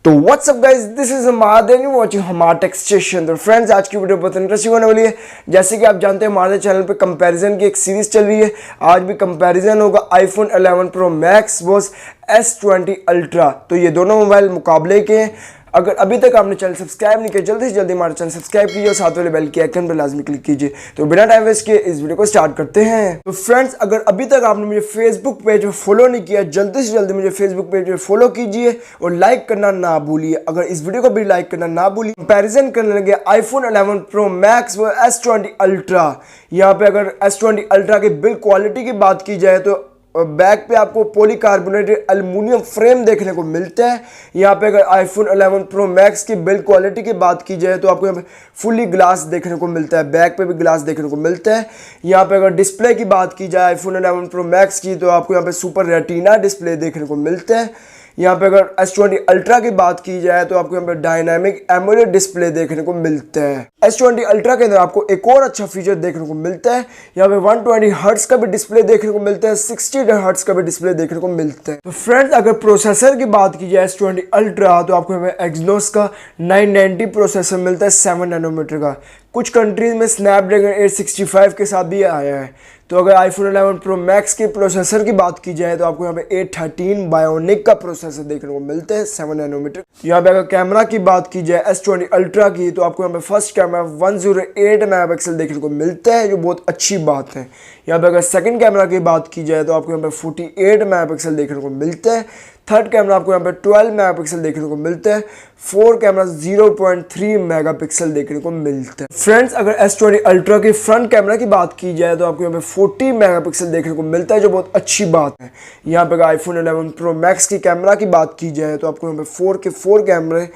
तो what's up guys, this is Hamad and you watching Hamad tech station. तो friends, आज की वीडियो बहुत इंटरेस्टिंग होने वाली है। जैसे कि आप जानते हैं, हमारे चैनल पे कंपैरिजन की एक सीरीज चल रही है। आज भी कंपैरिजन होगा iPhone 11 pro max versus S20 ultra. तो ये दोनों मोबाइल मुकाबले के हैं। अगर अभी तक आपने चैनल सब्सक्राइब नहीं किया, जल्दी से जल्दी हमारा चैनल सब्सक्राइब कीजिए और साथ वाले बेल के आइकन पर लाजमी क्लिक कीजिए। तो बिना टाइम वेस्ट किए इस वीडियो को स्टार्ट करते हैं। तो फ्रेंड्स, अगर अभी तक आपने मुझे फेसबुक पेज पर फॉलो नहीं किया, जल्दी से जल्दी मुझे फेसबुक पेज पर फॉलो कीजिए और लाइक करना ना भूलिए। अगर इस वीडियो को भी लाइक करना ना भूलिए। कंपैरिजन करने लगे आईफोन 11 प्रो मैक्स व S20 अल्ट्रा। यहाँ पे अगर S20 अल्ट्रा की बिल्ड क्वालिटी की बात की जाए तो बैक पे आपको पॉलीकार्बोनेटेड एल्युमिनियम फ्रेम देखने को मिलता है। यहाँ पे अगर आईफोन 11 प्रो मैक्स की बिल्ड क्वालिटी की बात की जाए तो आपको यहाँ पे फुली ग्लास देखने को मिलता है, बैक पे भी ग्लास देखने को मिलता है। यहाँ पे अगर डिस्प्ले की बात की जाए आईफोन 11 प्रो मैक्स की तो आपको यहाँ पे सुपर रेटिना डिस्प्ले देखने को मिलता है। यहाँ पे अगर S20 अल्ट्रा की बात की जाए तो आपको यहाँ पे डायनामिक एमोलेड डिस्प्ले देखने को मिलता है। S20 अल्ट्रा के अंदर आपको एक और अच्छा फीचर देखने को मिलता है। यहाँ पे 120 हर्ट्ज का भी डिस्प्ले देखने को मिलता है, 60 हर्ट्ज का भी डिस्प्ले देखने को मिलता है। तो फ्रेंड्स, अगर प्रोसेसर की बात की जाए S20 अल्ट्रा तो आपको यहाँ पे एक्सिनोस का 990 प्रोसेसर मिलता है 7 नैनोमीटर का। कुछ कंट्रीज में स्नैपड्रैगन 865 के साथ भी आया है। तो अगर आईफोन 11 प्रो मैक्स के प्रोसेसर की बात की जाए तो आपको यहाँ पे 813 बायोनिक का प्रोसेसर देखने को मिलता है 7 नैनोमीटर। यहाँ पे अगर कैमरा की बात की जाए S20 अल्ट्रा की तो आपको यहाँ पे फर्स्ट कैमरा 108 मेगापिक्सल देखने को मिलता है, जो बहुत अच्छी बात है। यहाँ पे अगर सेकंड कैमरा की बात की जाए तो आपको यहाँ पे 48 मेगापिक्सल देखने को मिलता है। थर्ड कैमरा आपको यहाँ पे 12 मेगापिक्सल देखने को मिलता है। फोर्थ कैमरा 0.3 मेगापिक्सल देखने को मिलता है। फ्रेंड्स, अगर S20 अल्ट्रा की फ्रंट कैमरा की बात की जाए तो आपको यहाँ पे 40 मेगापिक्सल देखने को मिलता है, जो बहुत अच्छी बात है। यहाँ पे अगर आईफोन 11 प्रो मैक्स की कैमरा की बात की जाए तो आपको यहाँ पे 4 कैमरे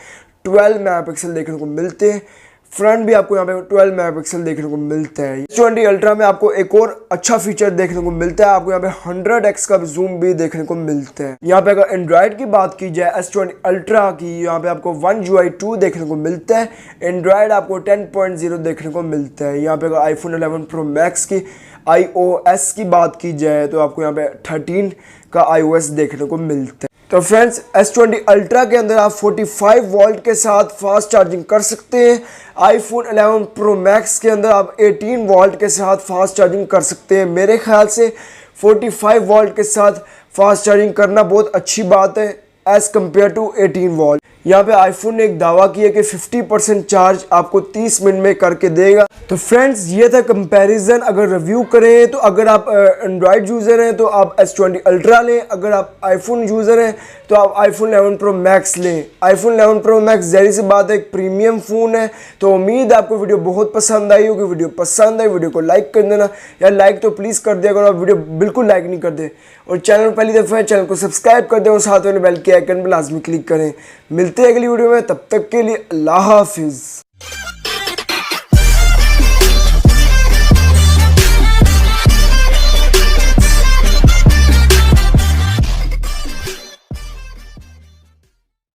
12 मेगापिक्सल देखने को मिलते हैं। फ्रंट भी आपको यहाँ पे 12 मेगापिक्सल देखने को मिलता है। S20 अल्ट्रा में आपको एक और अच्छा फीचर देखने को मिलता है, आपको यहाँ पे 100x का जूम भी देखने को मिलता है। यहाँ पे अगर एंड्रॉइड की बात की जाए S20 अल्ट्रा की, यहाँ पे आपको One UI 2 देखने को मिलता है। एंड्रॉइड आपको 10.0 देखने को मिलता है। यहाँ पे अगर आईफोन 11 प्रो मैक्स की iOS की बात की जाए तो आपको यहाँ पे 13 का iOS देखने को मिलता है। तो फ्रेंड्स, S20 अल्ट्रा के अंदर आप 45 वोल्ट के साथ फास्ट चार्जिंग कर सकते हैं। आईफोन 11 प्रो मैक्स के अंदर आप 18 वोल्ट के साथ फास्ट चार्जिंग कर सकते हैं। मेरे ख्याल से 45 वोल्ट के साथ फास्ट चार्जिंग करना बहुत अच्छी बात है एज कम्पेयर टू 18 वोल्ट। यहाँ पे आईफोन ने एक दावा किया कि 50% चार्ज आपको 30 मिनट में करके देगा। तो फ्रेंड्स, ये था कंपैरिजन। अगर रिव्यू करें तो अगर आप एंड्रॉयड यूज़र हैं तो आप S20 अल्ट्रा लें, अगर आप आईफोन यूज़र हैं तो आप आईफोन 11 प्रो मैक्स लें। आईफोन 11 प्रो मैक्स ज़ाहिर सी बात है एक प्रीमियम फ़ोन है। तो उम्मीद है आपको वीडियो बहुत पसंद आई होगी। वीडियो पसंद आई वीडियो को लाइक कर देना, या लाइक तो प्लीज़ कर दिया अगर आप वीडियो बिल्कुल लाइक नहीं करते। और चैनल पहली दफ़ा है, चैनल को सब्सक्राइब कर दें और साथ वाले बेल के आइकन पर लाजमी क्लिक करें। मिलते हैं अगली वीडियो में, तब तक के लिए अल्लाह हाफिज़।